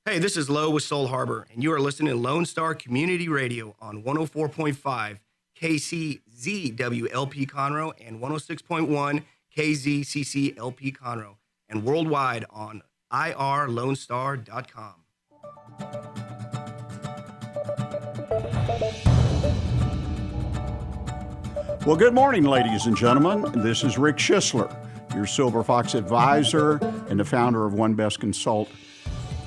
Hey, this is Lo with Soul Harbor, and you are listening to Lone Star Community Radio on 104.5 KCZWLP Conroe and 106.1 KZCCLP Conroe, and worldwide on irlonestar.com. Well, good morning, ladies and gentlemen. This is Rick Schissler, your Silver Fox advisor and the founder of OneBestConsult.com.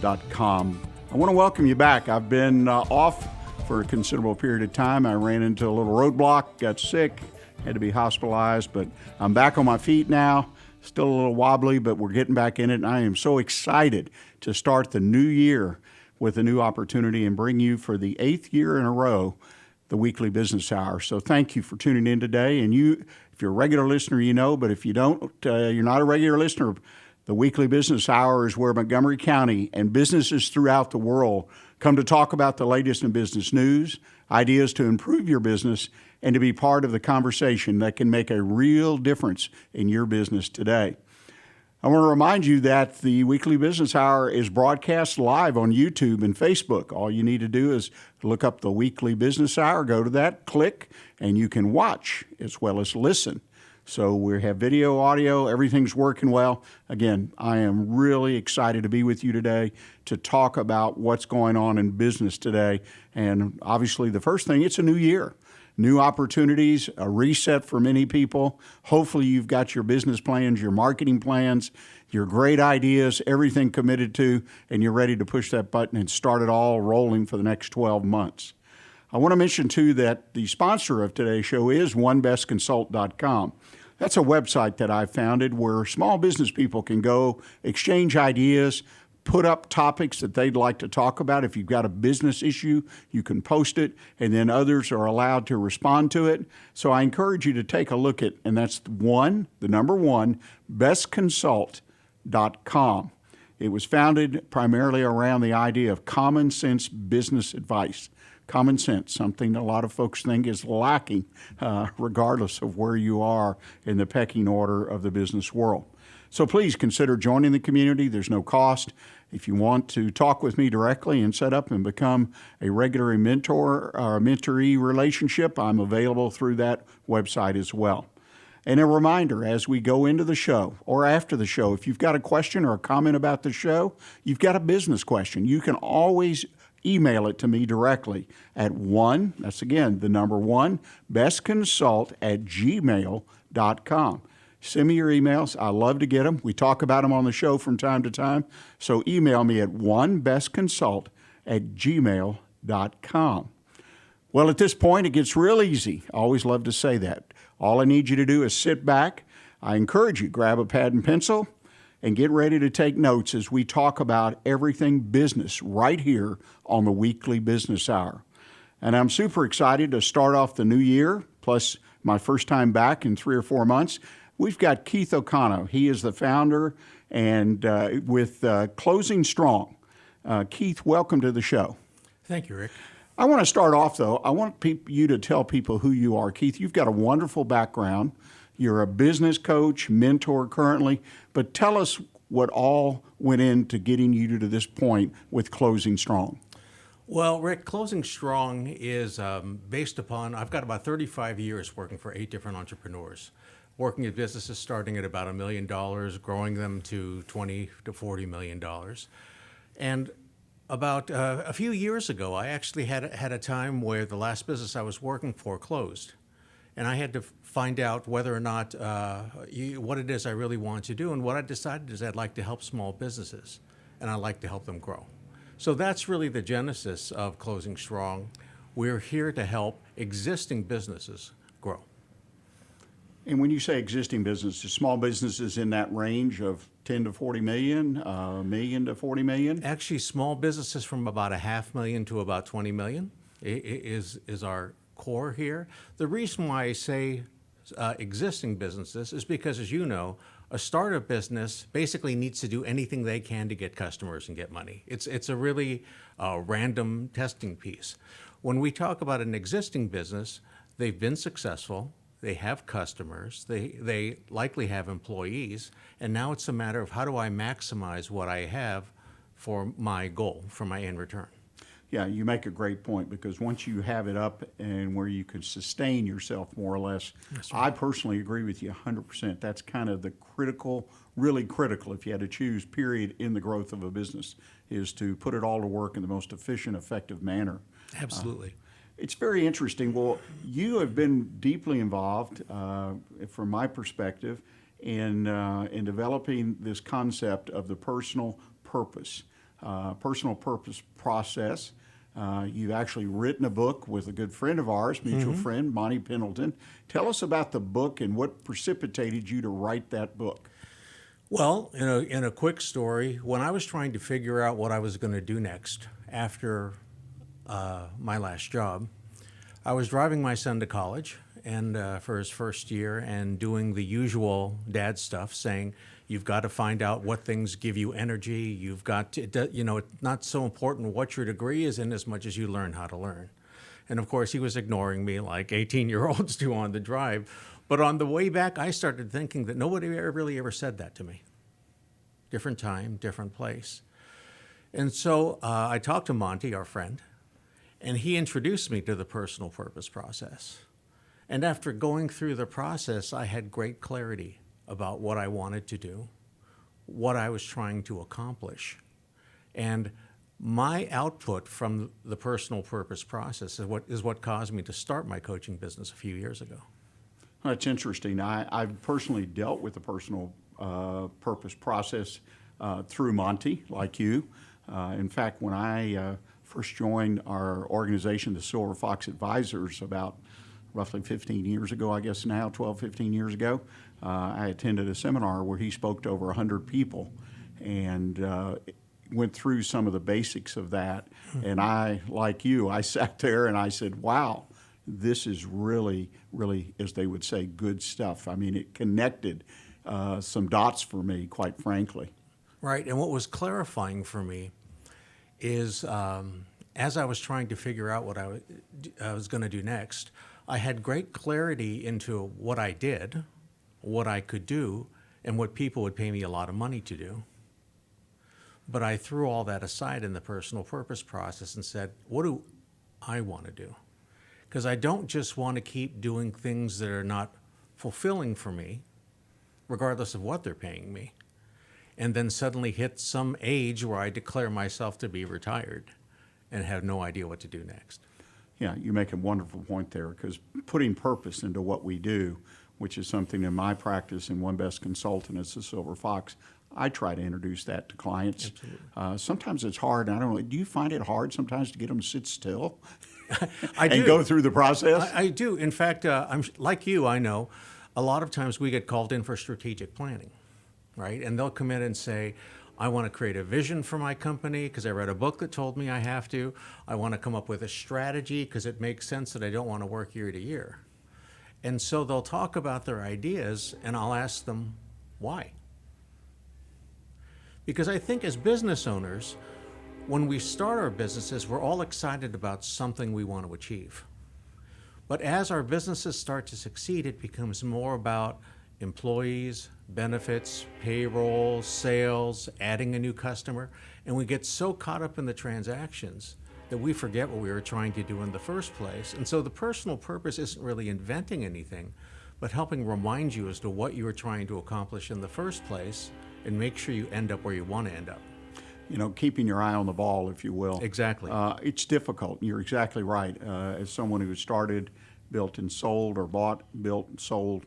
I want to welcome you back. I've been off for a considerable period of time. I ran into a little roadblock, got sick, had to be hospitalized, but I'm back on my feet now. Still a little wobbly, but we're getting back in it, and I am so excited to start the new year with a new opportunity and bring you for the 8th year in a row the weekly business hour. So thank you for tuning in today. And you, if you're a regular listener, you know, but if you don't, you're not a regular listener, the weekly business hour is where Montgomery County and businesses throughout the world come to talk about the latest in business news, ideas to improve your business, and to be part of the conversation that can make a real difference in your business today. I want to remind you that the Weekly Business Hour is broadcast live on YouTube and Facebook. All you need to do is look up the Weekly Business Hour, go to that, click, and you can watch as well as listen. So we have video, audio, everything's working well. Again, I am really excited to be with you today to talk about what's going on in business today. And obviously the first thing, it's a new year. New opportunities, a reset for many people. Hopefully you've got your business plans, your marketing plans, your great ideas, everything committed to, and you're ready to push that button and start it all rolling for the next 12 months. I want to mention, too, that the sponsor of today's show is OneBestConsult.com. That's a website that I founded where small business people can go exchange ideas, put up topics that they'd like to talk about. If you've got a business issue, you can post it, and then others are allowed to respond to it. So I encourage you to take a look at, and that's the number one, bestconsult.com. It was founded primarily around the idea of common sense business advice. Common sense, something a lot of folks think is lacking, regardless of where you are in the pecking order of the business world. So please consider joining the community. There's no cost. If you want to talk with me directly and set up and become a regular mentor or a mentoree relationship, I'm available through that website as well. And a reminder, as we go into the show or after the show, if you've got a question or a comment about the show, you've got a business question, you can always email it to me directly at that's again, the number one, bestconsult@gmail.com. Send me your emails. I love to get them. We talk about them on the show from time to time. So email me at onebestconsult@gmail.com. Well, at this point, it gets real easy. I always love to say that. All I need you to do is sit back. I encourage you, grab a pad and pencil and get ready to take notes as we talk about everything business right here on the Weekly Business Hour. And I'm super excited to start off the new year, plus my first time back in 3 or 4 months. We've got Keith Okano. He is the founder and with Closing Strong. Keith, welcome to the show. Thank you, Rick. I want to start off, though. I want you to tell people who you are. Keith, you've got a wonderful background. You're a business coach, mentor currently, but tell us what all went into getting you to this point with Closing Strong. Well, Rick, Closing Strong is based upon, I've got about 35 years working for 8 different entrepreneurs, working at businesses starting at about $1 million, growing them to $20 to $40 million. And about a few years ago, I actually had a time where the last business I was working for closed. And I had to find out whether or not what it is I really want to do. And what I decided is I'd like to help small businesses, and I'd like to help them grow. So that's really the genesis of Closing Strong. We're here to help existing businesses grow. And when you say existing businesses, small businesses in that range of 10 to 40 million, million to 40 million? Actually, small businesses from about $500,000 to about 20 million is our core here. The reason why I say existing businesses is because, as you know, a startup business basically needs to do anything they can to get customers and get money. It's a really random testing piece. When we talk about an existing business, they've been successful, they have customers, they likely have employees, and now it's a matter of how do I maximize what I have for my goal, for my end return. Yeah, you make a great point, because once you have it up and where you can sustain yourself more or less, I personally agree with you 100%. That's kind of the critical, really critical, if you had to choose, period, in the growth of a business, is to put it all to work in the most efficient, effective manner. Absolutely. It's very interesting. Well, you have been deeply involved, from my perspective, in developing this concept of the personal purpose process. You've actually written a book with a good friend of ours, mutual friend, Monty Pendleton. Tell us about the book and what precipitated you to write that book. Well, in a quick story, when I was trying to figure out what I was going to do next after my last job, I was driving my son to college and for his first year, and doing the usual dad stuff, saying, you've got to find out what things give you energy. You've got to, it's not so important what your degree is in as much as you learn how to learn. And of course, he was ignoring me like 18-year-olds do on the drive. But on the way back, I started thinking that nobody really ever said that to me. Different time, different place. And so I talked to Monty, our friend, and he introduced me to the personal purpose process. And after going through the process, I had great clarity about what I wanted to do, what I was trying to accomplish. And my output from the personal purpose process is what caused me to start my coaching business a few years ago. That's interesting. I've personally dealt with the personal purpose process through Monty, like you. In fact, when I first joined our organization, the Silver Fox Advisors, about roughly 15 years ago, I guess now, 12, 15 years ago, I attended a seminar where he spoke to over 100 people and went through some of the basics of that. And I, like you, I sat there and I said, wow, this is really, really, as they would say, good stuff. I mean, it connected some dots for me, quite frankly. Right, and what was clarifying for me is as I was trying to figure out what I was going to do next, I had great clarity into what I did, what I could do, and what people would pay me a lot of money to do. But I threw all that aside in the personal purpose process and said, what do I want to do? Because I don't just want to keep doing things that are not fulfilling for me, regardless of what they're paying me, and then suddenly hit some age where I declare myself to be retired and have no idea what to do next. Yeah, you make a wonderful point there, because putting purpose into what we do, which is something in my practice in One Best Consultant as the Silver Fox, I try to introduce that to clients. Sometimes it's hard. I don't know. Do you find it hard sometimes to get them to sit still and go through the process? I do. In fact, I'm like you. I know a lot of times we get called in for strategic planning, right? And they'll come in and say, I want to create a vision for my company because I read a book that told me I have to. I want to come up with a strategy because it makes sense that I don't want to work year to year. And so they'll talk about their ideas, and I'll ask them, why? Because I think as business owners, when we start our businesses, we're all excited about something we want to achieve. But as our businesses start to succeed, it becomes more about employees, benefits, payroll, sales, adding a new customer, and we get so caught up in the transactions that we forget what we were trying to do in the first place. And so the personal purpose isn't really inventing anything, but helping remind you as to what you were trying to accomplish in the first place and make sure you end up where you want to end up. You know, keeping your eye on the ball, if you will. Exactly. It's difficult. You're exactly right. As someone who started, built and sold, or bought, built and sold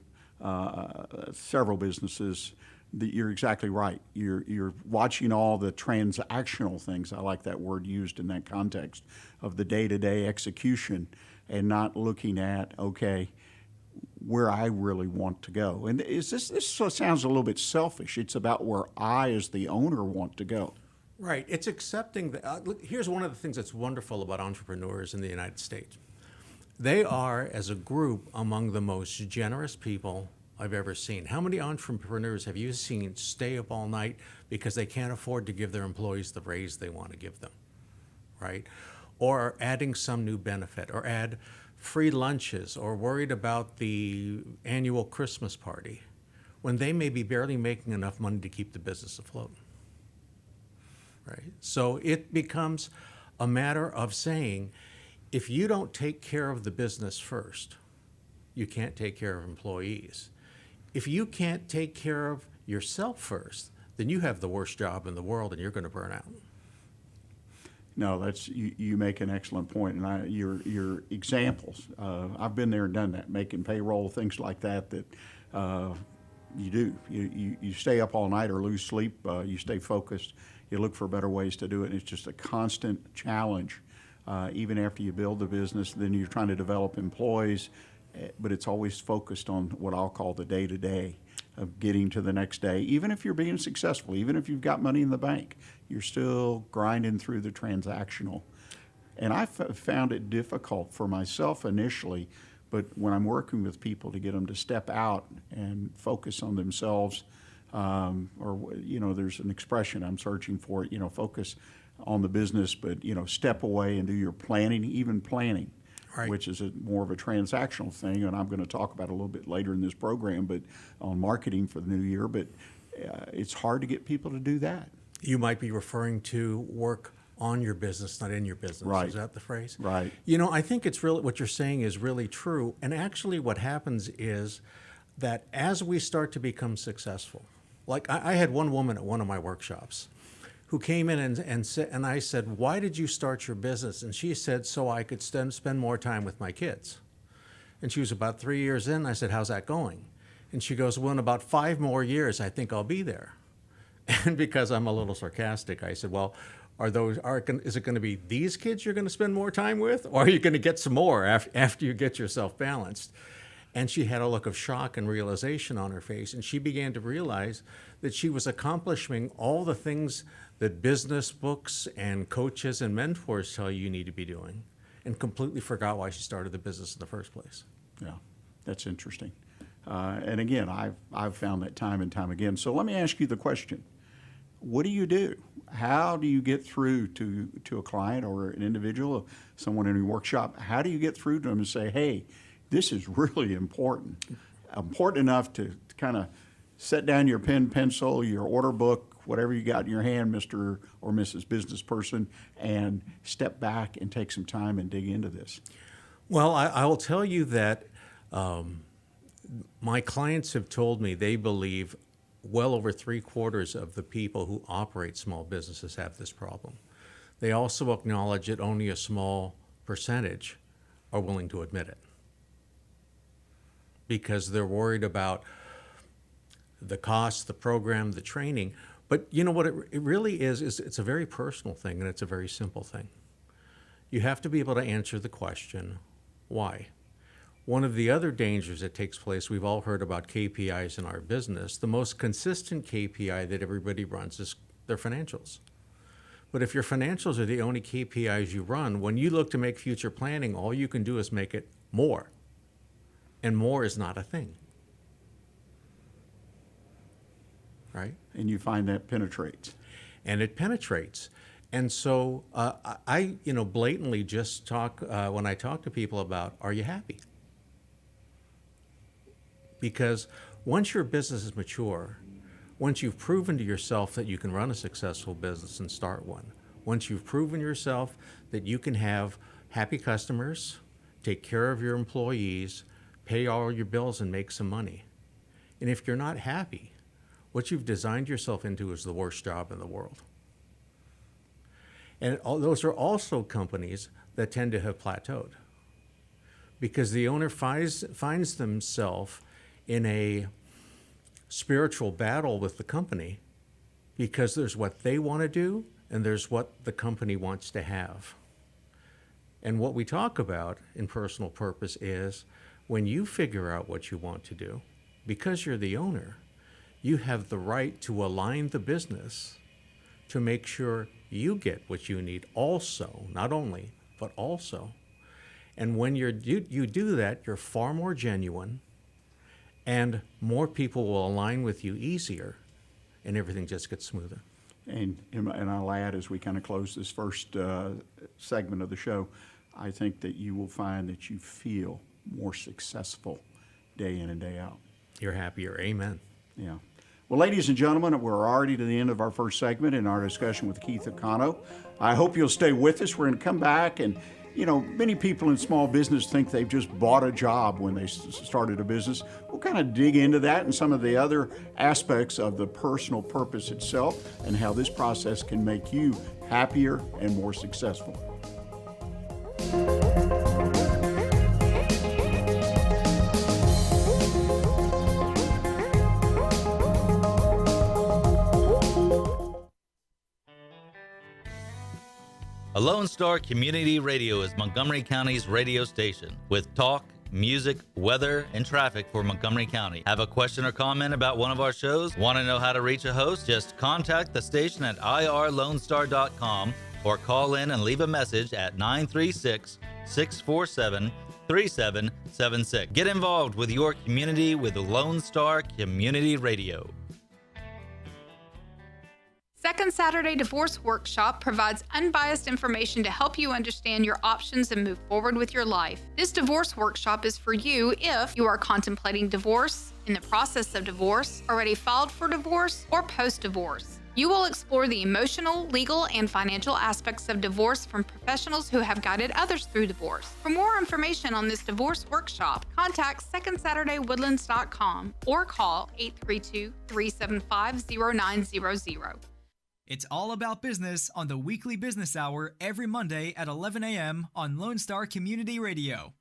several businesses, you're exactly right. You're watching all the transactional things, I like that word used in that context, of the day-to-day execution, and not looking at, okay, where I really want to go. And this sounds a little bit selfish. It's about where I, as the owner, want to go. Right. It's accepting that. Look, here's one of the things that's wonderful about entrepreneurs in the United States. They are, as a group, among the most generous people I've ever seen. How many entrepreneurs have you seen stay up all night because they can't afford to give their employees the raise they want to give them, right? Or adding some new benefit, or add free lunches, or worried about the annual Christmas party, when they may be barely making enough money to keep the business afloat. right? So it becomes a matter of saying, if you don't take care of the business first, you can't take care of employees. If you can't take care of yourself first, then you have the worst job in the world and you're going to burn out. No, that's you make an excellent point, and your examples. I've been there and done that, making payroll, things like that. You do. You stay up all night or lose sleep. You stay focused. You look for better ways to do it. And it's just a constant challenge. Even after you build the business, then you're trying to develop employees, but it's always focused on what I'll call the day-to-day of getting to the next day. Even if you're being successful, even if you've got money in the bank, you're still grinding through the transactional. And I found it difficult for myself initially, but when I'm working with people to get them to step out and focus on themselves, there's an expression I'm searching for, focus on the business, but, step away and do your planning, even planning. Right. Which is more of a transactional thing, and I'm going to talk about it a little bit later in this program, but on marketing for the new year. But it's hard to get people to do that. You might be referring to work on your business, not in your business. Right. Is that the phrase? Right. I think it's really what you're saying is really true. And actually, what happens is that as we start to become successful, like I had one woman at one of my workshops who came in and I said, "Why did you start your business?" And she said, "So I could spend more time with my kids." And she was about 3 years in. I said, "How's that going?" And she goes, "Well, in about 5 more years, I think I'll be there." And because I'm a little sarcastic, I said, "Well, is it going to be these kids you're going to spend more time with, or are you going to get some more after you get yourself balanced?" And she had a look of shock and realization on her face, and she began to realize that she was accomplishing all the things that business books and coaches and mentors tell you need to be doing, and completely forgot why she started the business in the first place. Yeah, that's interesting. And again, I've found that time and time again. So let me ask you the question. What do you do? How do you get through to a client or an individual, someone in your workshop? How do you get through to them and say, "Hey, this is really important enough to kind of set down your pen, pencil, your order book, whatever you got in your hand, Mr. or Mrs. Business Person, and step back and take some time and dig into this"? Well, I will tell you that my clients have told me they believe well over 3/4 of the people who operate small businesses have this problem. They also acknowledge that only a small percentage are willing to admit it, because they're worried about the cost, the program, the training. But you know what it really is it's a very personal thing, and it's a very simple thing. You have to be able to answer the question, why? One of the other dangers that takes place, we've all heard about KPIs in our business. The most consistent KPI that everybody runs is their financials. But if your financials are the only KPIs you run, when you look to make future planning, all you can do is make it more. And more is not a thing. Right? And you find that penetrates. And it penetrates. And so I blatantly just talk, when I talk to people about, are you happy? Because once your business is mature, once you've proven to yourself that you can run a successful business and start one, once you've proven yourself that you can have happy customers, take care of your employees, pay all your bills, and make some money. And if you're not happy, what you've designed yourself into is the worst job in the world. And those are also companies that tend to have plateaued, because the owner finds themselves in a spiritual battle with the company, because there's what they want to do and there's what the company wants to have. And what we talk about in personal purpose is, when you figure out what you want to do, because you're the owner, you have the right to align the business to make sure you get what you need also, not only, but also. And when you do that, you're far more genuine, and more people will align with you easier, and everything just gets smoother. And I'll add, as we kind of close this first segment of the show, I think that you will find that you feel more successful day in and day out. You're happier. Amen. Yeah. Well, ladies and gentlemen, we're already to the end of our first segment in our discussion with Keith Okano. I hope you'll stay with us. We're going to come back and, many people in small business think they've just bought a job when they started a business. We'll kind of dig into that and some of the other aspects of the personal purpose itself and how this process can make you happier and more successful. A Lone Star Community Radio is Montgomery County's radio station with talk, music, weather, and traffic for Montgomery County. Have a question or comment about one of our shows? Want to know how to reach a host? Just contact the station at irlonestar.com or call in and leave a message at 936-647-3776. Get involved with your community with Lone Star Community Radio. Second Saturday Divorce Workshop provides unbiased information to help you understand your options and move forward with your life. This divorce workshop is for you if you are contemplating divorce, in the process of divorce, already filed for divorce, or post-divorce. You will explore the emotional, legal, and financial aspects of divorce from professionals who have guided others through divorce. For more information on this divorce workshop, contact SecondSaturdayWoodlands.com or call 832-375-0900. It's all about business on the weekly business hour every Monday at 11 a.m. on Lone Star Community Radio.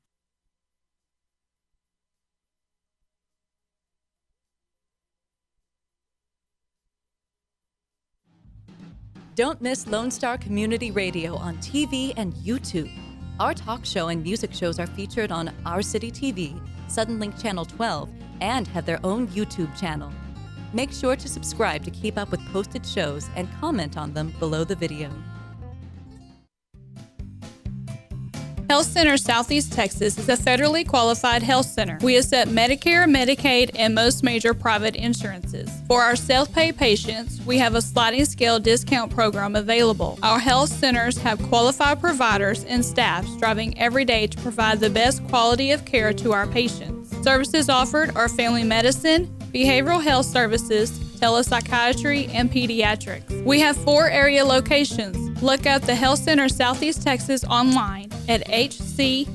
Don't miss Lone Star Community Radio on TV and YouTube. Our talk show and music shows are featured on Our City TV, Suddenlink Channel 12, and have their own YouTube channel. Make sure to subscribe to keep up with posted shows and comment on them below the video. Health Center Southeast Texas is a federally qualified health center. We accept Medicare, Medicaid, and most major private insurances. For our self-pay patients, we have a sliding scale discount program available. Our health centers have qualified providers and staff striving every day to provide the best quality of care to our patients. Services offered are family medicine, behavioral health services, telepsychiatry, and pediatrics. We have 4 area locations. Look up the Health Center Southeast Texas online at hcset.com.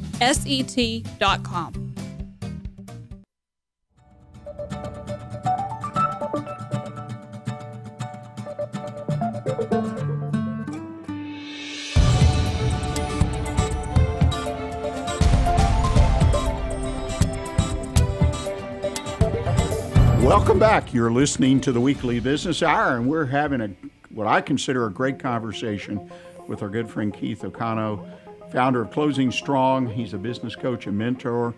Welcome back. You're listening to the Weekly Business Hour, and we're having what I consider a great conversation with our good friend Keith Okano, founder of Closing Strong. He's a business coach and mentor.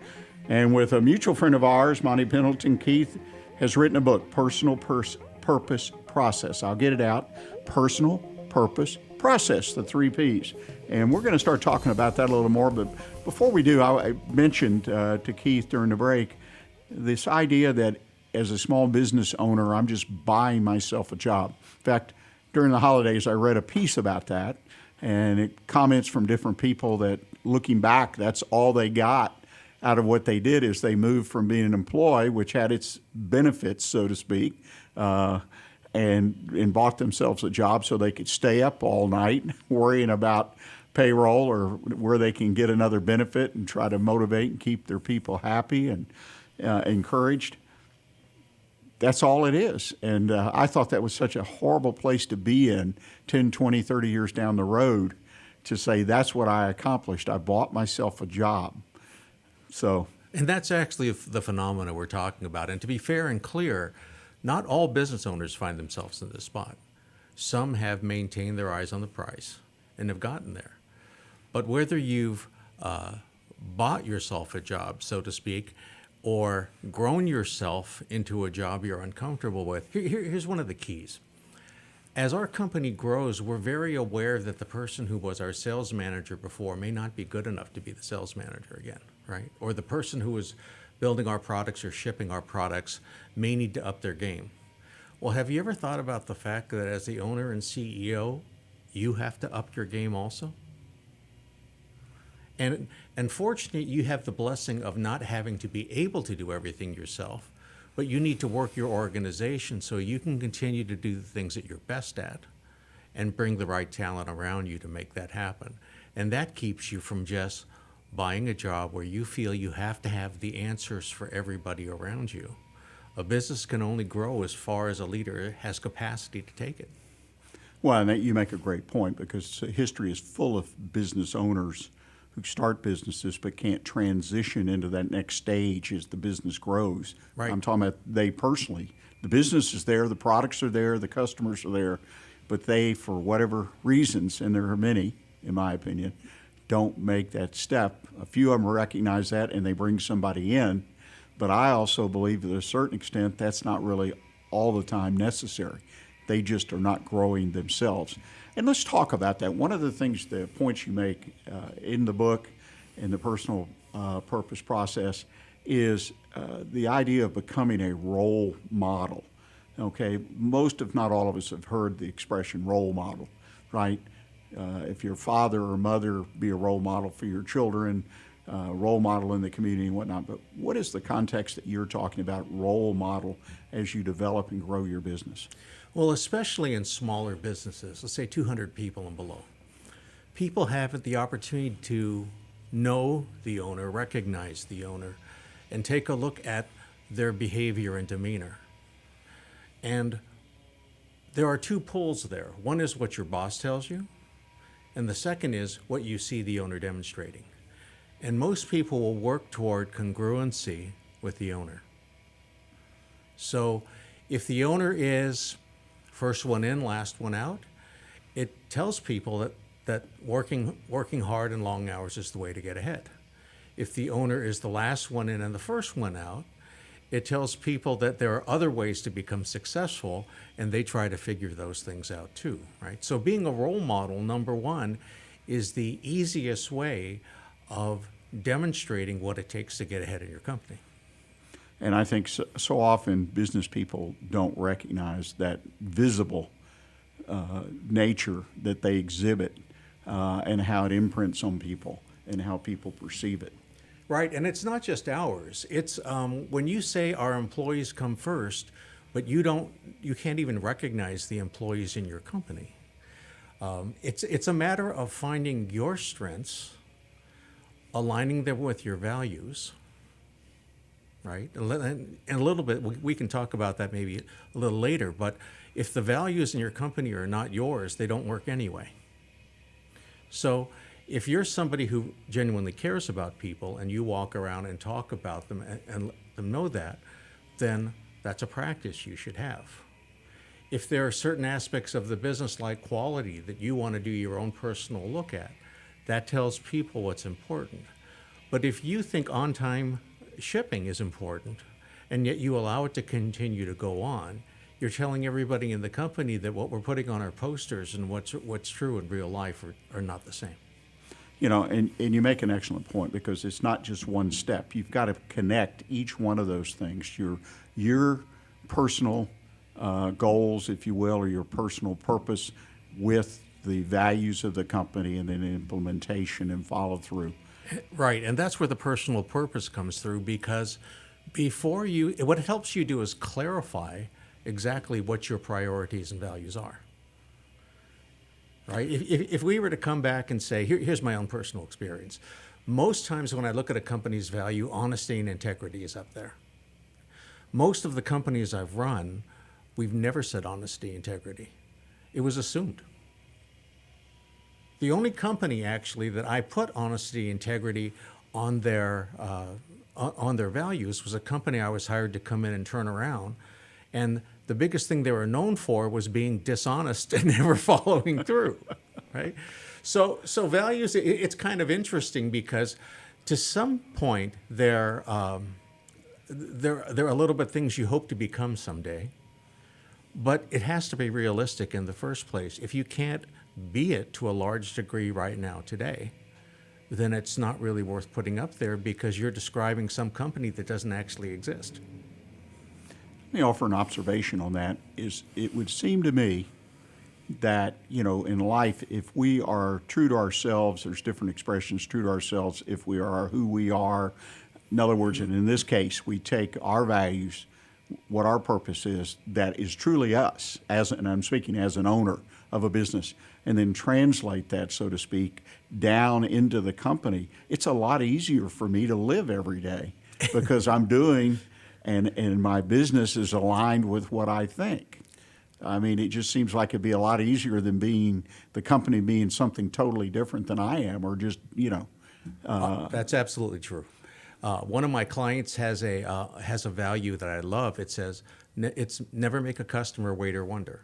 And with a mutual friend of ours, Monty Pendleton, Keith has written a book, Personal Purpose Process. I'll get it out. Personal Purpose Process, the 3 Ps. And we're going to start talking about that a little more. But before we do, I mentioned to Keith during the break this idea that as a small business owner, I'm just buying myself a job. In fact, during the holidays, I read a piece about that, and it comments from different people that looking back, that's all they got out of what they did is they moved from being an employee, which had its benefits, so to speak, and bought themselves a job so they could stay up all night worrying about payroll or where they can get another benefit and try to motivate and keep their people happy and encouraged. That's all it is. And I thought that was such a horrible place to be in 10, 20, 30 years down the road to say that's what I accomplished. I bought myself a job. So, and that's actually the phenomena we're talking about. And to be fair and clear, not all business owners find themselves in this spot. Some have maintained their eyes on the prize and have gotten there. But whether you've bought yourself a job, so to speak, or grown yourself into a job you're uncomfortable with, here's one of the keys. As our company grows, we're very aware that the person who was our sales manager before may not be good enough to be the sales manager again, right? Or the person who was building our products or shipping our products may need to up their game. Well, have you ever thought about the fact that as the owner and CEO, you have to up your game also? And fortunately, you have the blessing of not having to be able to do everything yourself, But you need to work your organization so you can continue to do the things that you're best at and bring the right talent around you to make that happen. And that keeps you from just buying a job where you feel you have to have the answers for everybody around you. A business can only grow as far as a leader has capacity to take it. Well, and that you make a great point, because history is full of business owners who start businesses but can't transition into that next stage as the business grows. Right. I'm talking about they personally. The business is there, the products are there, the customers are there, but they, for whatever reasons, and there are many, in my opinion, don't make that step. A few of them recognize that and they bring somebody in, but I also believe to a certain extent that's not really all the time necessary. They just are not growing themselves. And let's talk about that. One of the things, the points you make in the book, in the personal purpose process, is the idea of becoming a role model. Okay, most, if not all of us, have heard the expression role model, right? If your father or mother, be a role model for your children, role model in the community and whatnot. But what is the context that you're talking about, role model, as you develop and grow your business? Well, especially in smaller businesses, let's say 200 people and below, people have the opportunity to know the owner, recognize the owner, and take a look at their behavior and demeanor. And there are two poles there. One is what your boss tells you, and the second is what you see the owner demonstrating. And most people will work toward congruency with the owner. So if the owner is first one in, last one out, it tells people that working hard and long hours is the way to get ahead. If the owner is the last one in and the first one out, it tells people that there are other ways to become successful, and they try to figure those things out too, right? So being a role model, number one, is the easiest way of demonstrating what it takes to get ahead in your company. And I think so often business people don't recognize that visible nature that they exhibit and how it imprints on people and how people perceive it. Right, and it's not just ours. It's when you say our employees come first, but you can't even recognize the employees in your company. It's a matter of finding your strengths, aligning them with your values, right? And a little bit, we can talk about that maybe a little later, but if the values in your company are not yours, they don't work anyway. So if you're somebody who genuinely cares about people and you walk around and talk about them and let them know that, then that's a practice you should have. If there are certain aspects of the business like quality that you want to do your own personal look at, that tells people what's important. But if you think on-time shipping is important and yet you allow it to continue to go on, you're telling everybody in the company that what we're putting on our posters and what's true in real life are not the same. You know, and you make an excellent point, because it's not just one step. You've got to connect each one of those things, your personal goals, if you will, or your personal purpose, with the values of the company, and then implementation and follow through. Right, and that's where the personal purpose comes through, because what it helps you do is clarify exactly what your priorities and values are. Right? If we were to come back and say, here's my own personal experience. Most times when I look at a company's value, honesty and integrity is up there. Most of the companies I've run, we've never said honesty, integrity. It was assumed. The only company actually that I put honesty, integrity on their values was a company I was hired to come in and turn around. And the biggest thing they were known for was being dishonest and never following through, right? So values, it's kind of interesting, because to some point they're a little bit things you hope to become someday, but it has to be realistic in the first place. If you can't be it to a large degree right now today, then it's not really worth putting up there, because you're describing some company that doesn't actually exist. Let me offer an observation on that. It would seem to me that, you know, in life, if we are true to ourselves, there's different expressions, true to ourselves, if we are who we are. In other words, and in this case, we take our values, what our purpose is that is truly us, and I'm speaking as an owner of a business, and then translate that, so to speak, down into the company, it's a lot easier for me to live every day because I'm doing, and my business is aligned with what I think. I mean, it just seems like it'd be a lot easier than the company being something totally different than I am, or just, That's absolutely true. One of my clients has a value that I love. It says, "It's never make a customer wait or wonder."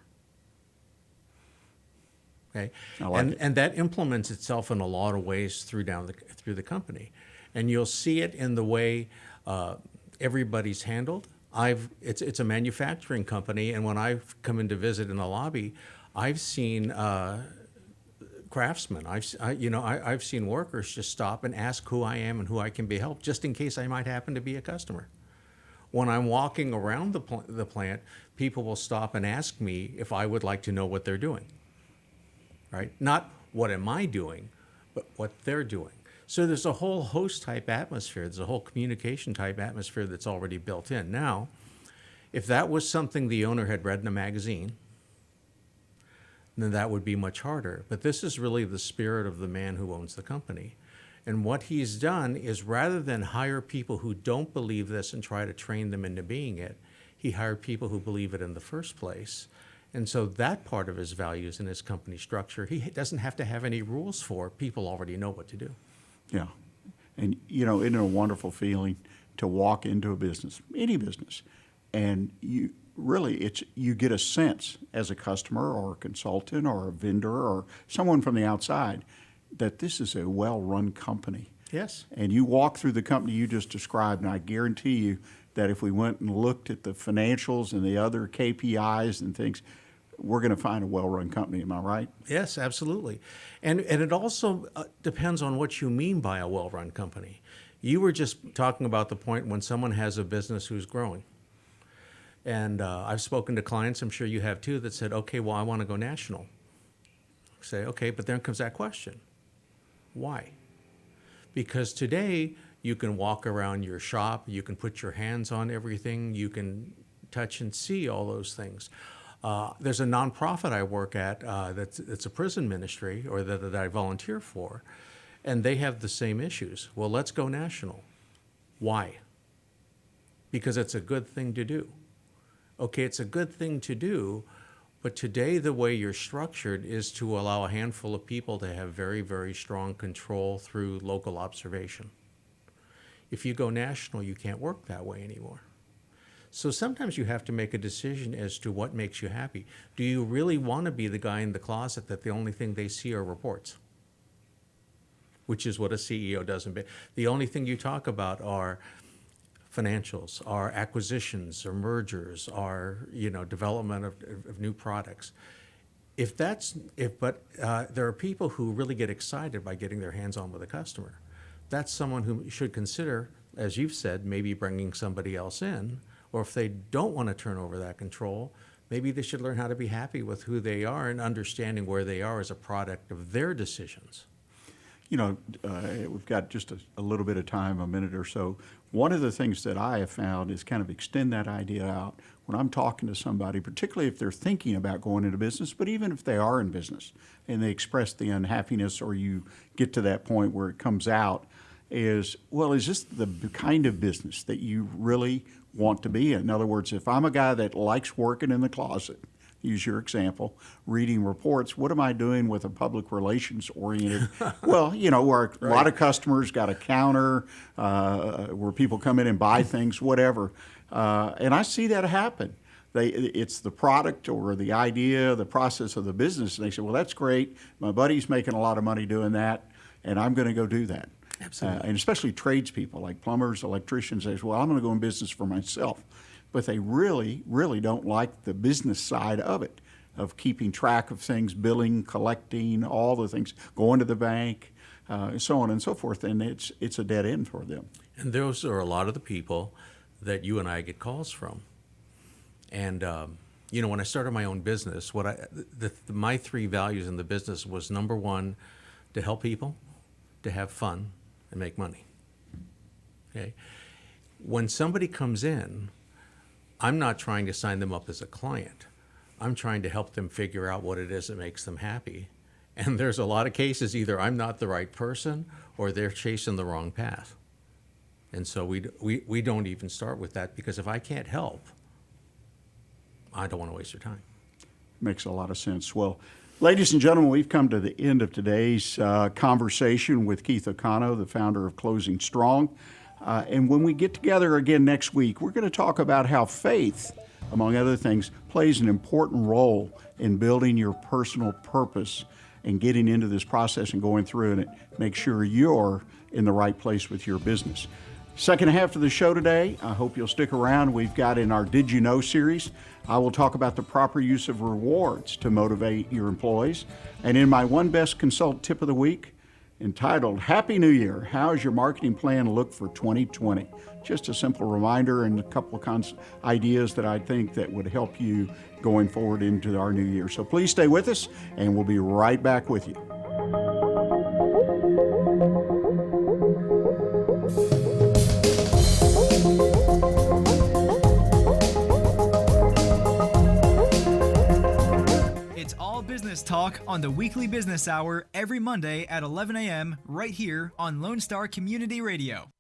Okay, I like it. and that implements itself in a lot of ways through the company, and you'll see it in the way everybody's handled. It's a manufacturing company, and when I've come in to visit in the lobby, I've seen craftsmen. I've seen workers just stop and ask who I am and who I can be helped, just in case I might happen to be a customer. When I'm walking around the plant, people will stop and ask me if I would like to know what they're doing. Right? Not what am I doing, but what they're doing. So there's a whole host type atmosphere. There's a whole communication type atmosphere that's already built in. Now, if that was something the owner had read in a magazine, then that would be much harder. But this is really the spirit of the man who owns the company. And what he's done is, rather than hire people who don't believe this and try to train them into being it, he hired people who believe it in the first place. And so that part of his values in his company structure, he doesn't have to have any rules for. People already know what to do. Yeah. And, isn't it a wonderful feeling to walk into a business, any business, and you get a sense as a customer or a consultant or a vendor or someone from the outside that this is a well-run company. Yes. And you walk through the company you just described, and I guarantee you that if we went and looked at the financials and the other KPIs and things, we're going to find a well-run company. Am I right? Yes, absolutely. And it also depends on what you mean by a well-run company. You were just talking about the point when someone has a business who's growing. And I've spoken to clients, I'm sure you have too, that said, okay, well, I want to go national. Say, okay, but then comes that question. Why? Because today you can walk around your shop, you can put your hands on everything, you can touch and see all those things. There's a nonprofit I work at that's a prison ministry, or that I volunteer for, and they have the same issues. Well, let's go national. Why? Because it's a good thing to do. Okay, it's a good thing to do, but today the way you're structured is to allow a handful of people to have very, very strong control through local observation. If you go national, you can't work that way anymore. So sometimes you have to make a decision as to what makes you happy. Do you really want to be the guy in the closet that the only thing they see are reports? Which is what a CEO does. The only thing you talk about are financials, are acquisitions, or mergers, are development of new products. But there are people who really get excited by getting their hands on with a customer. That's someone who should consider, as you've said, maybe bringing somebody else in. Or if they don't want to turn over that control, maybe they should learn how to be happy with who they are and understanding where they are as a product of their decisions. We've got just a little bit of time, a minute or so. One of the things that I have found is kind of extend that idea out when I'm talking to somebody, particularly if they're thinking about going into business, but even if they are in business and they express the unhappiness, or you get to that point where it comes out, is this the kind of business that you really want to be in? In other words, if I'm a guy that likes working in the closet, use your example, reading reports, what am I doing with a public relations oriented? Well, where a lot of customers got a counter, where people come in and buy things, whatever. And I see that happen. It's the product or the idea, the process of the business. And they say, well, that's great. My buddy's making a lot of money doing that, and I'm going to go do that. Absolutely. And especially tradespeople like plumbers, electricians, say, well, I'm going to go in business for myself. But they really, really don't like the business side of it, of keeping track of things, billing, collecting, all the things, going to the bank, so on and so forth. And it's a dead end for them. And those are a lot of the people that you and I get calls from. And, when I started my own business, my three values in the business was, number one, to help people, to have fun, and make money. Okay? When somebody comes in, I'm not trying to sign them up as a client. I'm trying to help them figure out what it is that makes them happy. And there's a lot of cases, either I'm not the right person or they're chasing the wrong path. And so we don't even start with that, because if I can't help, I don't want to waste your time. Makes a lot of sense. Well, ladies and gentlemen, we've come to the end of today's conversation with Keith Okano, the founder of Closing Strong. And when we get together again next week, we're going to talk about how faith, among other things, plays an important role in building your personal purpose and getting into this process and going through it. Make sure you're in the right place with your business. Second half of the show today, I hope you'll stick around. We've got in our Did You Know series, I will talk about the proper use of rewards to motivate your employees. And in my One Best Consult Tip of the Week, entitled Happy New Year, how does your marketing plan look for 2020? Just a simple reminder and a couple of ideas that I think that would help you going forward into our new year. So please stay with us, and we'll be right back with you. It's all business talk on the Weekly Business Hour every Monday at 11 a.m. right here on Lone Star Community Radio.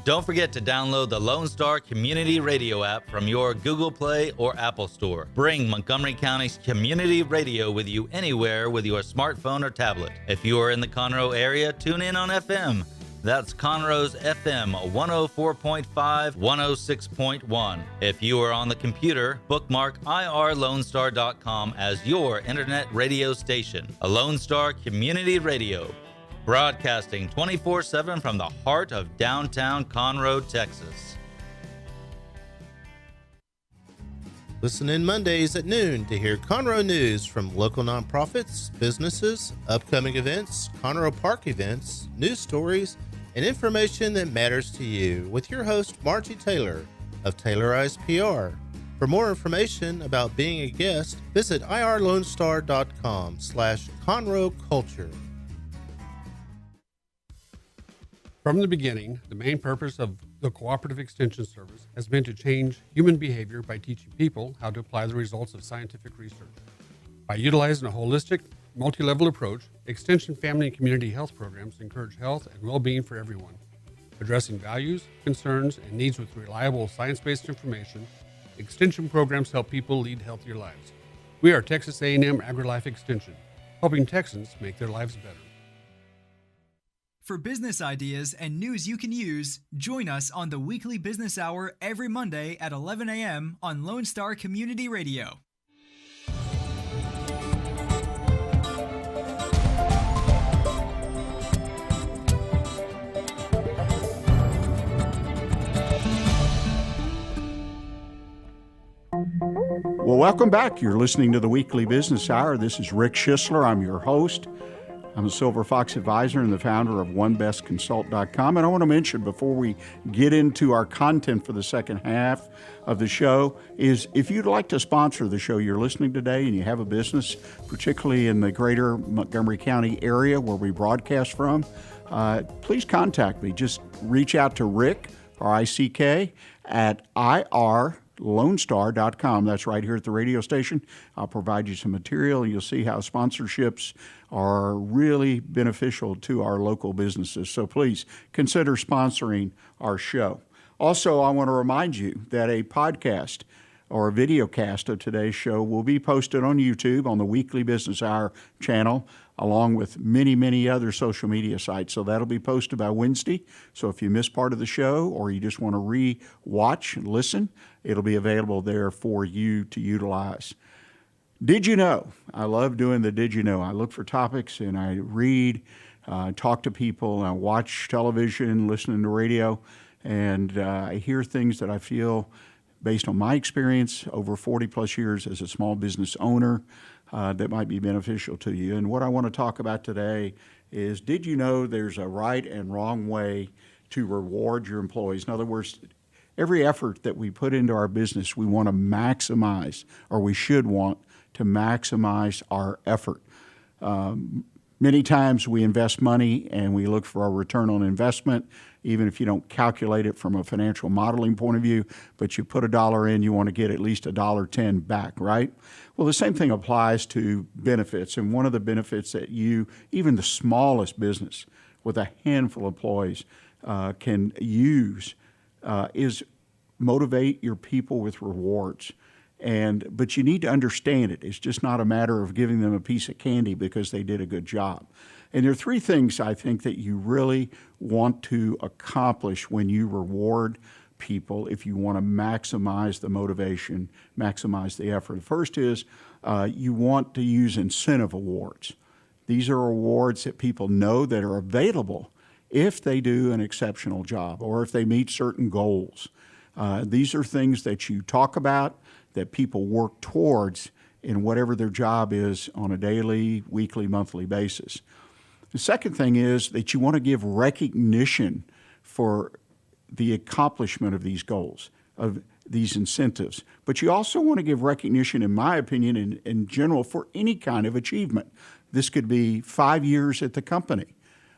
Don't forget to download the Lone Star Community Radio app from your Google Play or Apple Store. Bring Montgomery County's community radio with you anywhere with your smartphone or tablet. If you are in the Conroe area, tune in on FM. That's Conroe's FM 104.5, 106.1. If you are on the computer, bookmark irlonestar.com as your internet radio station. A Lone Star Community Radio, broadcasting 24/7 from the heart of downtown Conroe, Texas. Listen in Mondays at noon to hear Conroe news from local nonprofits, businesses, upcoming events, Conroe Park events, news stories, and information that matters to you with your host, Margie Taylor of Taylorized PR. For more information about being a guest, visit irlonestar.com/Conroe Culture. From the beginning, the main purpose of the Cooperative Extension Service has been to change human behavior by teaching people how to apply the results of scientific research. By utilizing a holistic, multi-level approach, Extension family and community health programs encourage health and well-being for everyone. Addressing values, concerns, and needs with reliable science-based information, Extension programs help people lead healthier lives. We are Texas A&M AgriLife Extension, helping Texans make their lives better. For business ideas and news you can use, join us on the Weekly Business Hour every Monday at 11 a.m. on Lone Star Community Radio. Well, welcome back. You're listening to the Weekly Business Hour. This is Rick Schissler. I'm your host. I'm a Silver Fox advisor and the founder of OneBestConsult.com. And I want to mention before we get into our content for the second half of the show is if you'd like to sponsor the show you're listening today and you have a business, particularly in the greater Montgomery County area where we broadcast from, please contact me. Just reach out to Rick, R-I-C-K, at irlonestar.com. That's right here at the radio station. I'll provide you some material and you'll see how sponsorships are really beneficial to our local businesses. So please consider sponsoring our show. Also, I want to remind you that a podcast or a video cast of today's show will be posted on YouTube on the Weekly Business Hour channel, along with many, many other social media sites. So that'll be posted by Wednesday. So if you miss part of the show or you just want to re-watch and listen, it'll be available there for you to utilize. Did you know? I love doing the Did You Know. I look for topics and I read, talk to people, I watch television, listening to radio, and I hear things that I feel, based on my experience over 40 plus years as a small business owner, that might be beneficial to you. And what I want to talk about today is, did you know there's a right and wrong way to reward your employees? In other words, every effort that we put into our business, we want to maximize, or we should want to maximize our effort. Many times we invest money and we look for a return on investment, even if you don't calculate it from a financial modeling point of view, but you put $1 in, you want to get at least $1.10 back, right? Well, the same thing applies to benefits. And one of the benefits that even the smallest business with a handful of employees can use is motivate your people with rewards. But you need to understand it. It's just not a matter of giving them a piece of candy because they did a good job. And there are three things I think that you really want to accomplish when you reward people if you want to maximize the motivation, maximize the effort. The first is you want to use incentive awards. These are awards that people know that are available if they do an exceptional job or if they meet certain goals. These are things that you talk about, that people work towards in whatever their job is on a daily, weekly, monthly basis. The second thing is that you want to give recognition for the accomplishment of these goals, of these incentives. But you also want to give recognition, in my opinion, in general, for any kind of achievement. This could be 5 years at the company.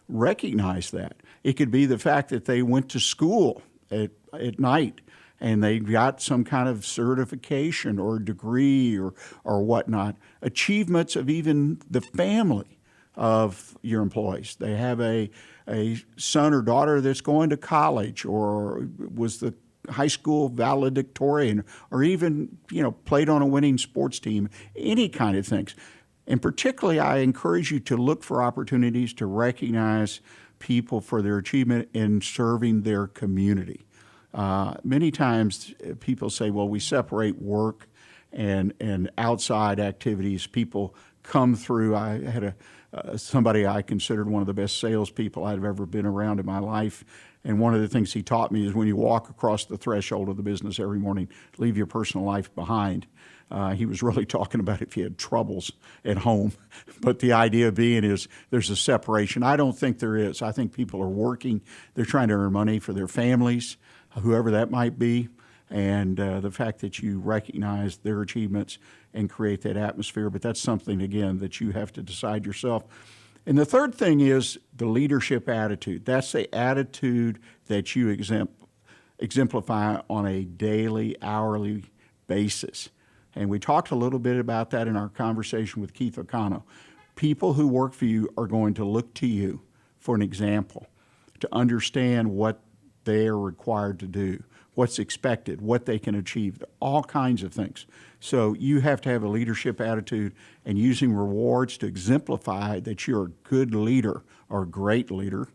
Recognize that. It could be the fact that they went to school at night and they got some kind of certification or degree or whatnot. Achievements of even the family of your employees. They have a son or daughter that's going to college or was the high school valedictorian or even, played on a winning sports team, any kind of things. And particularly, I encourage you to look for opportunities to recognize people for their achievement in serving their community. Many times people say, well, we separate work and outside activities. People come through. I had somebody I considered one of the best salespeople I've ever been around in my life. And one of the things he taught me is when you walk across the threshold of the business every morning, leave your personal life behind. He was really talking about if you had troubles at home. But the idea being is there's a separation. I don't think there is. I think people are working. They're trying to earn money for their families, whoever that might be. And the fact that you recognize their achievements and create that atmosphere. But that's something, again, that you have to decide yourself. And the third thing is the leadership attitude. That's the attitude that you exemplify on a daily, hourly basis. And we talked a little bit about that in our conversation with Keith Okano. People who work for you are going to look to you for an example, to understand what they are required to do, what's expected, what they can achieve, all kinds of things. So you have to have a leadership attitude, and using rewards to exemplify that you're a good leader or a great leader,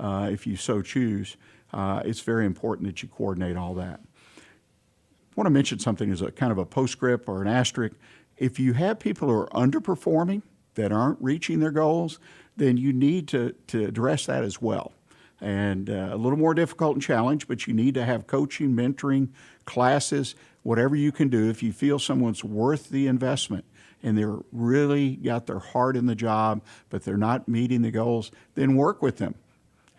if you so choose. It's very important that you coordinate all that. I want to mention something as a kind of a postscript or an asterisk. If you have people who are underperforming, that aren't reaching their goals, then you need to address that as well. And a little more difficult and challenge, but you need to have coaching, mentoring, classes, whatever you can do. If you feel someone's worth the investment and they're really got their heart in the job, but they're not meeting the goals, then work with them.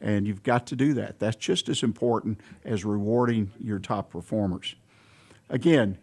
And you've got to do that. That's just as important as rewarding your top performers. Again,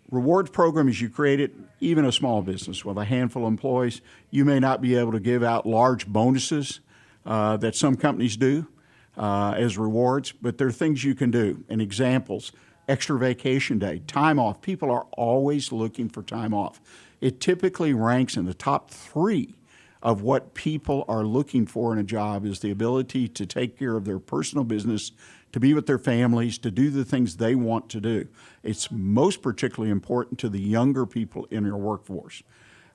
rewards program as you create it, even a small business with a handful of employees, you may not be able to give out large bonuses that some companies do as rewards, but there are things you can do. And examples, extra vacation day, time off. People are always looking for time off. It typically ranks in the top 3 of what people are looking for in a job is the ability to take care of their personal business, to be with their families, to do the things they want to do. It's most particularly important to the younger people in your workforce.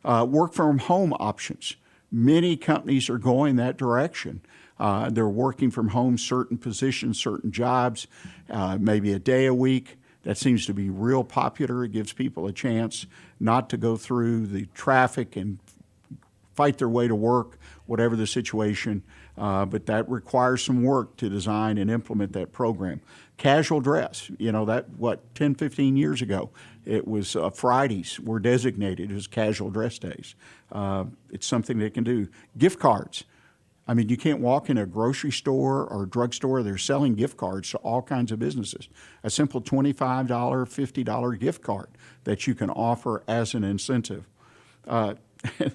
Work from home options. Many companies are going that direction. They're working from home certain positions, certain jobs, maybe a day a week. That seems to be real popular. It gives people a chance not to go through the traffic and fight their way to work, whatever the situation, but that requires some work to design and implement that program. Casual dress, 10, 15 years ago, it was Fridays were designated as casual dress days. It's something they can do. Gift cards. I mean, you can't walk in a grocery store or drugstore. They're selling gift cards to all kinds of businesses. A simple $25, $50 gift card that you can offer as an incentive.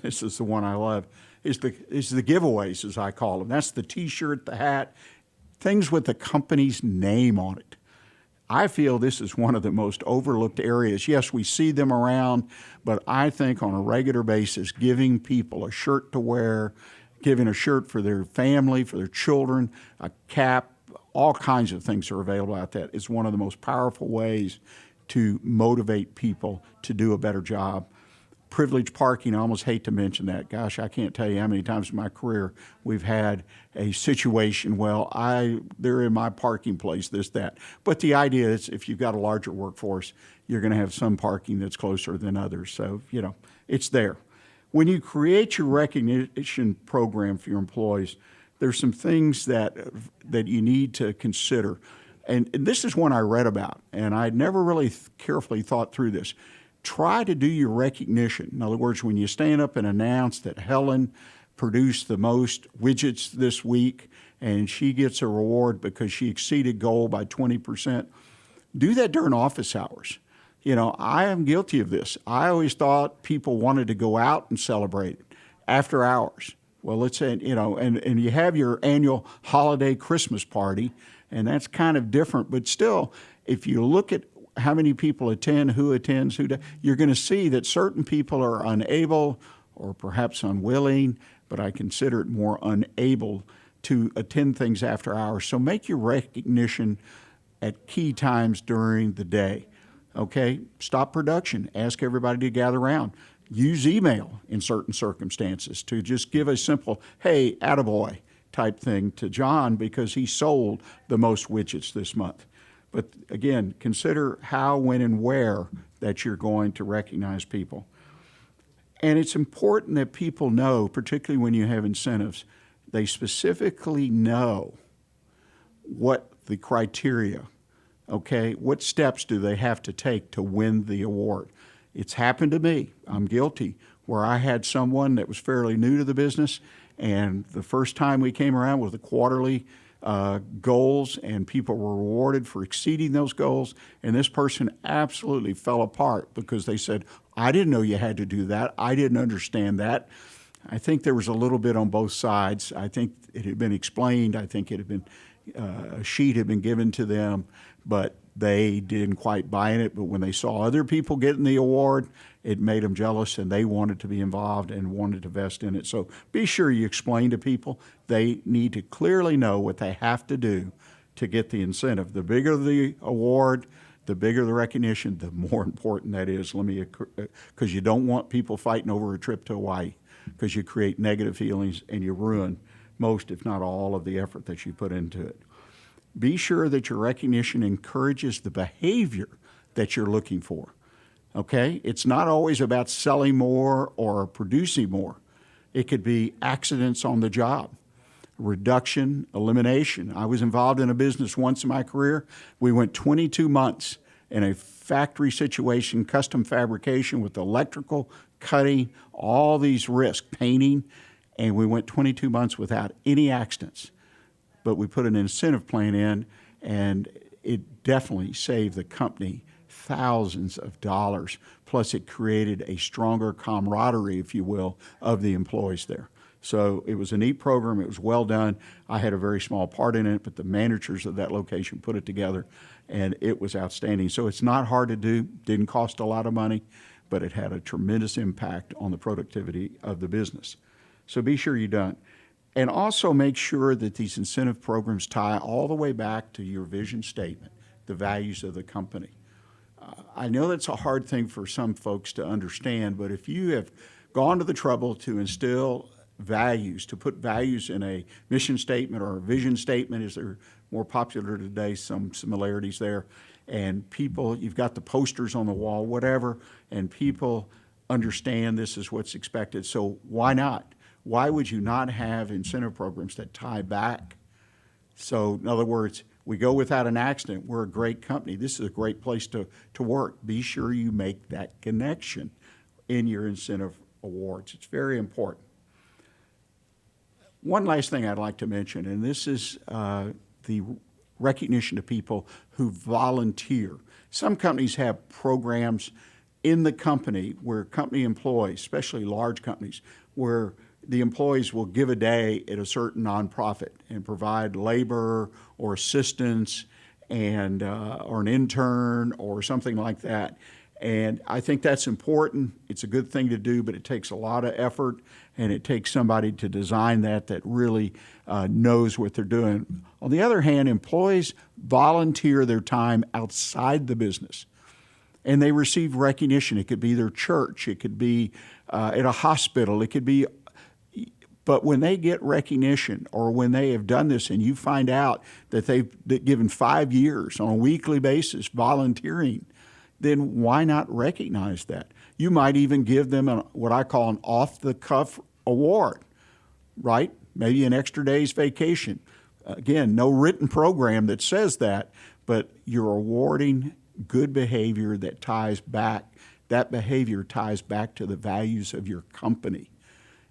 This is the one I love. is the giveaways, as I call them. That's the T-shirt, the hat, things with the company's name on it. I feel this is one of the most overlooked areas. Yes, we see them around, but I think on a regular basis, giving people a shirt to wear, giving a shirt for their family, for their children, a cap, all kinds of things are available out there. It's one of the most powerful ways to motivate people to do a better job. Privileged parking, I almost hate to mention that. Gosh, I can't tell you how many times in my career we've had a situation, well, they're in my parking place, this, that. But the idea is if you've got a larger workforce, you're going to have some parking that's closer than others. So, it's there. When you create your recognition program for your employees, there's some things that you need to consider. And this is one I read about, and I'd never really carefully thought through this. Try to do your recognition. In other words, when you stand up and announce that Helen produced the most widgets this week and she gets a reward because she exceeded goal by 20%, do that during office hours. I am guilty of this. I always thought people wanted to go out and celebrate it after hours. Well, let's say, and you have your annual holiday Christmas party, and that's kind of different. But still, if you look at how many people attend, who attends, you're going to see that certain people are unable or perhaps unwilling, but I consider it more unable to attend things after hours. So make your recognition at key times during the day. Okay? Stop production. Ask everybody to gather around. Use email in certain circumstances to just give a simple, hey, attaboy type thing to John because he sold the most widgets this month. But again, consider how, when, and where that you're going to recognize people. And it's important that people know, particularly when you have incentives, they specifically know what the criteria, okay, what steps do they have to take to win the award. It's happened to me, I'm guilty, where I had someone that was fairly new to the business, and the first time we came around with the quarterly goals, and people were rewarded for exceeding those goals. And this person absolutely fell apart because they said, I didn't know you had to do that. I didn't understand that. I think there was a little bit on both sides. I think it had been explained. I think it had been, a sheet had been given to them, but they didn't quite buy in it. But when they saw other people getting the award, it made them jealous, and they wanted to be involved and wanted to vest in it. So be sure you explain to people. They need to clearly know what they have to do to get the incentive. The bigger the award, the bigger the recognition, the more important that is. Because you don't want people fighting over a trip to Hawaii, because you create negative feelings and you ruin most, if not all, of the effort that you put into it. Be sure that your recognition encourages the behavior that you're looking for. Okay? It's not always about selling more or producing more. It could be accidents on the job, reduction, elimination. I was involved in a business once in my career. We went 22 months in a factory situation, custom fabrication with electrical, cutting, all these risks, painting, and we went 22 months without any accidents. But we put an incentive plan in, and it definitely saved the company thousands of dollars. Plus, it created a stronger camaraderie, if you will, of the employees there. So it was a neat program. It was well done. I had a very small part in it, but the managers of that location put it together, and it was outstanding. So it's not hard to do. Didn't cost a lot of money, but it had a tremendous impact on the productivity of the business. So be sure you're done. And also make sure that these incentive programs tie all the way back to your vision statement, the values of the company. I know that's a hard thing for some folks to understand, but if you have gone to the trouble to instill values, to put values in a mission statement or a vision statement, as they're more popular today, some similarities there, and people, you've got the posters on the wall, whatever, and people understand this is what's expected, so why not? Why would you not have incentive programs that tie back? So in other words, we go without an accident. We're a great company. This is a great place to work. Be sure you make that connection in your incentive awards. It's very important. One last thing I'd like to mention, and this is the recognition of people who volunteer. Some companies have programs in the company where company employees, especially large companies, where the employees will give a day at a certain nonprofit and provide labor or assistance and or an intern or something like that. And I think that's important. It's a good thing to do, but it takes a lot of effort, and it takes somebody to design that really knows what they're doing. On the other hand, employees volunteer their time outside the business, and they receive recognition. It could be their church, it could be at a hospital, it could be. But when they get recognition, or when they have done this and you find out that they've given 5 years on a weekly basis volunteering, then why not recognize that? You might even give them what I call an off-the-cuff award, right? Maybe an extra day's vacation. Again, no written program that says that, but you're awarding good behavior that ties back. That behavior ties back to the values of your company.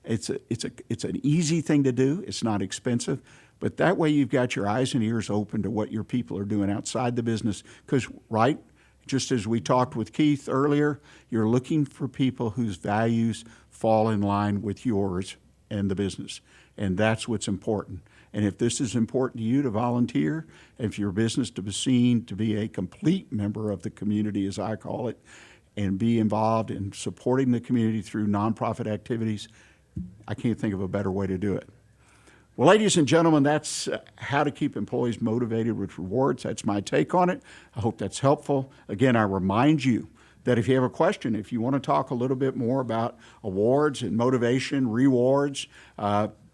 It's an easy thing to do. It's not expensive, but that way you've got your eyes and ears open to what your people are doing outside the business. Because, right, just as we talked with Keith earlier, you're looking for people whose values fall in line with yours and the business, and that's what's important. And if this is important to you to volunteer, if your business to be seen to be a complete member of the community, as I call it, and be involved in supporting the community through nonprofit activities, I can't think of a better way to do it. Well, ladies and gentlemen, that's how to keep employees motivated with rewards. That's my take on it. I hope that's helpful. Again, I remind you that if you have a question, if you want to talk a little bit more about awards and motivation, rewards,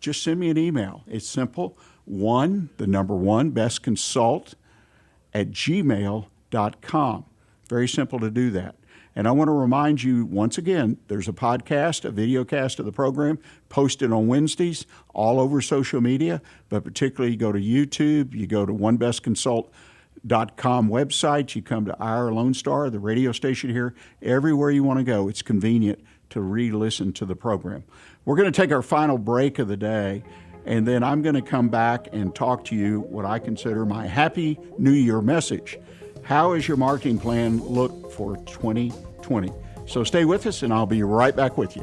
just send me an email. It's simple. 1, bestconsult@gmail.com. Very simple to do that. And I want to remind you once again, there's a podcast, a video cast of the program posted on Wednesdays all over social media, but particularly you go to YouTube, you go to onebestconsult.com website, you come to our Lone Star, the radio station here, everywhere you want to go, it's convenient to re-listen to the program. We're going to take our final break of the day, and then I'm going to come back and talk to you what I consider my Happy New Year message. How is your marketing plan look for 2020? So stay with us, and I'll be right back with you.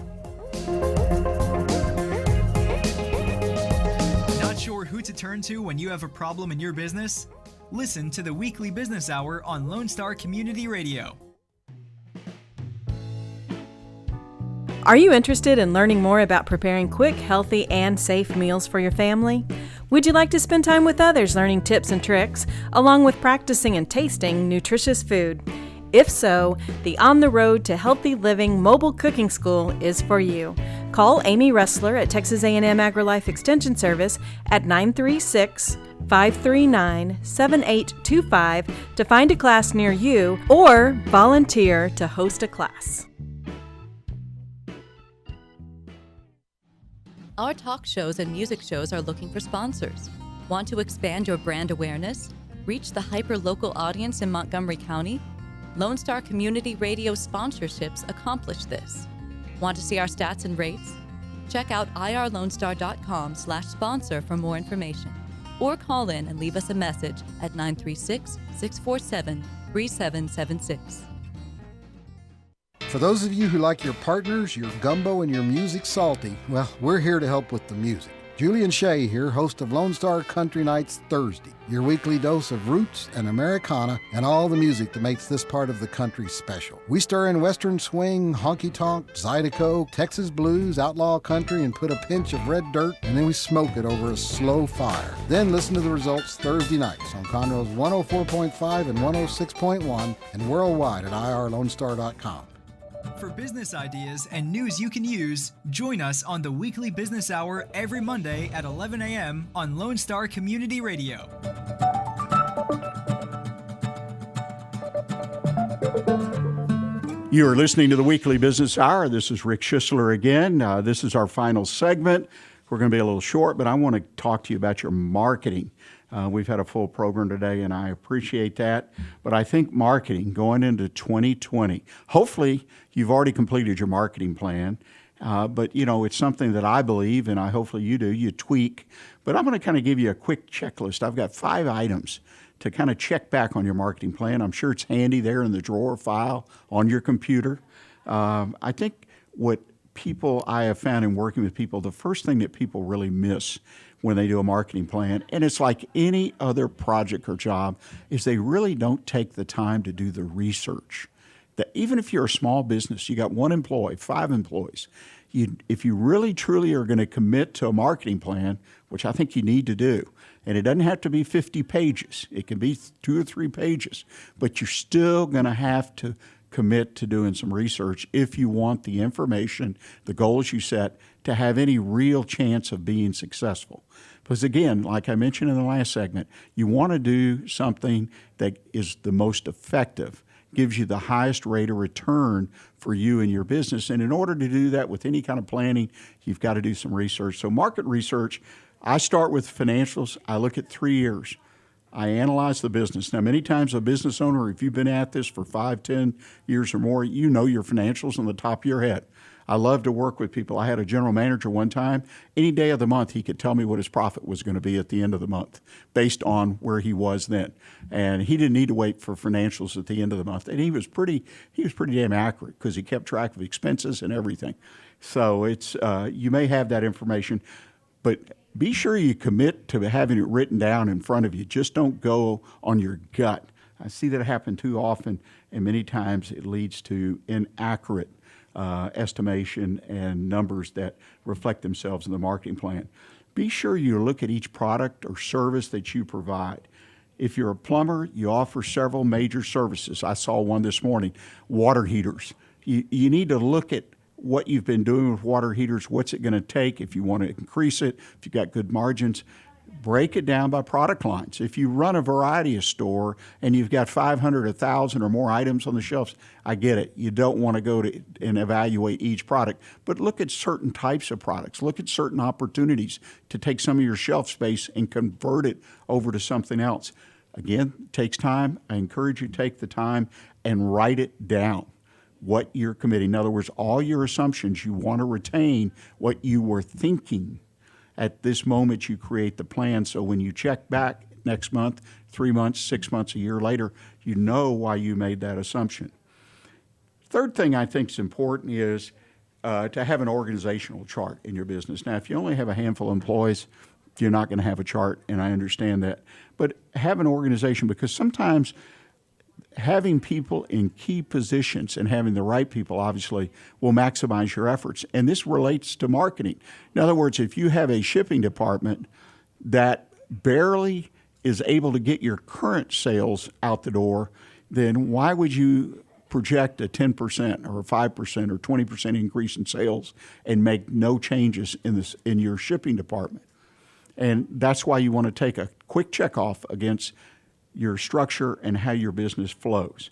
Not sure who to turn to when you have a problem in your business? Listen to the Weekly Business Hour on Lone Star Community Radio. Are you interested in learning more about preparing quick, healthy, and safe meals for your family? Would you like to spend time with others learning tips and tricks, along with practicing and tasting nutritious food? If so, the On the Road to Healthy Living Mobile Cooking School is for you. Call Amy Schissler at Texas A&M AgriLife Extension Service at 936-539-7825 to find a class near you or volunteer to host a class. Our talk shows and music shows are looking for sponsors. Want to expand your brand awareness? Reach the hyper-local audience in Montgomery County? Lone Star Community Radio sponsorships accomplish this. Want to see our stats and rates? Check out irlonestar.com/sponsor for more information. Or call in and leave us a message at 936-647-3776. For those of you who like your partners, your gumbo, and your music salty, well, we're here to help with the music. Julian Shea here, host of Lone Star Country Nights Thursday, your weekly dose of roots and Americana and all the music that makes this part of the country special. We stir in Western swing, honky-tonk, Zydeco, Texas blues, outlaw country, and put a pinch of red dirt, and then we smoke it over a slow fire. Then listen to the results Thursday nights on Conroe's 104.5 and 106.1 and worldwide at irlonestar.com. For business ideas and news you can use, join us on the Weekly Business Hour every Monday at 11 a.m. on Lone Star Community Radio. You are listening to the Weekly Business Hour. This is Rick Schissler again. This is our final segment. We're going to be a little short, but I want to talk to you about your marketing. We've had a full program today, and I appreciate that. But I think marketing going into 2020, hopefully you've already completed your marketing plan. But, you know, it's something that I believe, and hopefully you do, you tweak. But I'm going to kind of give you a quick checklist. I've got 5 items to kind of check back on your marketing plan. I'm sure it's handy there in the drawer file on your computer. I think what people I have found in working with people, the first thing that people really miss when they do a marketing plan, and it's like any other project or job, is they really don't take the time to do the research. That even if you're a small business, you got 1 employee, 5 employees, if you really truly are going to commit to a marketing plan, which I think you need to do, and it doesn't have to be 50 pages, it can be 2 or 3 pages, but you're still going to have to commit to doing some research if you want the information, the goals you set, to have any real chance of being successful. Because again, like I mentioned in the last segment, you want to do something that is the most effective, gives you the highest rate of return for you and your business. And in order to do that with any kind of planning, you've got to do some research. So market research, I start with financials. I look at 3 years. I analyze the business. Now, many times a business owner, if you've been at this for 5, 10 years or more, you know your financials on the top of your head. I love to work with people. I had a general manager one time. Any day of the month, he could tell me what his profit was going to be at the end of the month based on where he was then. And he didn't need to wait for financials at the end of the month. And he was pretty damn accurate because he kept track of expenses and everything. So it's you may have that information, but be sure you commit to having it written down in front of you. Just don't go on your gut. I see that happen too often, and many times it leads to inaccurate estimation and numbers that reflect themselves in the marketing plan. Be sure you look at each product or service that you provide. If you're a plumber, you offer several major services. I saw one this morning, water heaters. You need to look at what you've been doing with water heaters, what's it going to take if you want to increase it, if you've got good margins. Break it down by product lines. If you run a variety of store and you've got 500, 1,000 or more items on the shelves, I get it. You don't want to go to and evaluate each product, but look at certain types of products. Look at certain opportunities to take some of your shelf space and convert it over to something else. Again, it takes time. I encourage you to take the time and write it down, what you're committing. In other words, all your assumptions, you want to retain what you were thinking at this moment you create the plan, so when you check back next month, 3 months, 6 months, a year later, you know why you made that assumption. Third thing I think is important is to have an organizational chart in your business. Now, if you only have a handful of employees, you're not going to have a chart, and I understand that. But have an organization, because sometimes having people in key positions and having the right people, obviously, will maximize your efforts. And this relates to marketing. In other words, if you have a shipping department that barely is able to get your current sales out the door, then why would you project a 10% or a 5% or 20% increase in sales and make no changes in your shipping department? And that's why you want to take a quick check off against your structure and how your business flows.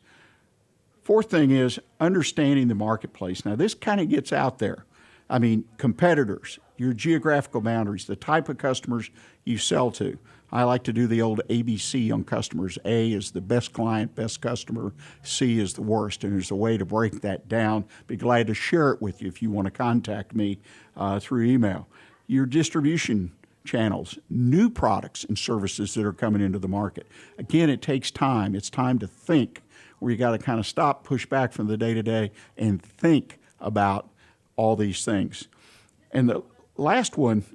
Fourth thing is understanding the marketplace. Now, this kind of gets out there. I mean, competitors, your geographical boundaries, the type of customers you sell to. I like to do the old ABC on customers. A is the best client, best customer. C is the worst, and there's a way to break that down. Be glad to share it with you if you want to contact me through email. Your distribution channels, new products and services that are coming into the market. Again, it takes time. It's time to think, where you got to kind of stop, push back from the day-to-day, and think about all these things. And the last one,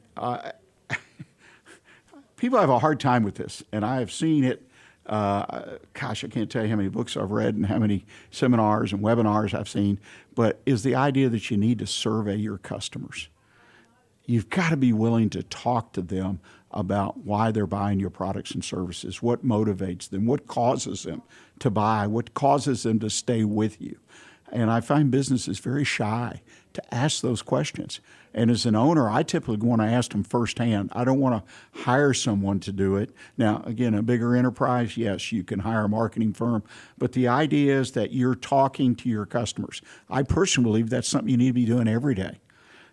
people have a hard time with this, and I have seen it. Gosh, I can't tell you how many books I've read and how many seminars and webinars I've seen, but is the idea that you need to survey your customers. You've got to be willing to talk to them about why they're buying your products and services, what motivates them, what causes them to buy, what causes them to stay with you. And I find businesses very shy to ask those questions. And as an owner, I typically want to ask them firsthand. I don't want to hire someone to do it. Now, again, a bigger enterprise, yes, you can hire a marketing firm. But the idea is that you're talking to your customers. I personally believe that's something you need to be doing every day.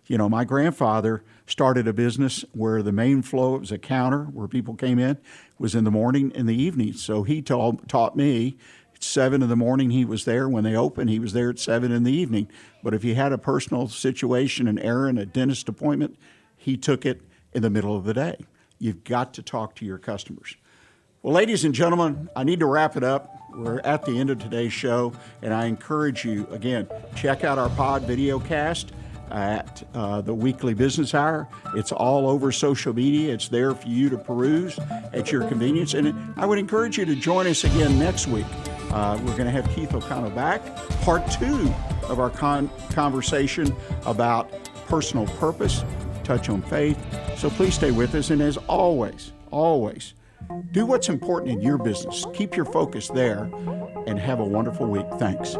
You know, my grandfather started a business where the main flow, it was a counter where people came in, was in the morning and the evening. So he taught me at 7 in the morning he was there. When they opened, he was there at 7 in the evening. But if he had a personal situation, an errand, a dentist appointment, he took it in the middle of the day. You've got to talk to your customers. Well, ladies and gentlemen, I need to wrap it up. We're at the end of today's show, and I encourage you, again, check out our pod video cast. at the Weekly Business Hour. It's all over social media. It's there for you to peruse at your convenience. And I would encourage you to join us again next week. We're going to have Keith Okano back, part 2 of our conversation about personal purpose, touch on faith. So please stay with us. And as always, do what's important in your business. Keep your focus there and have a wonderful week. Thanks.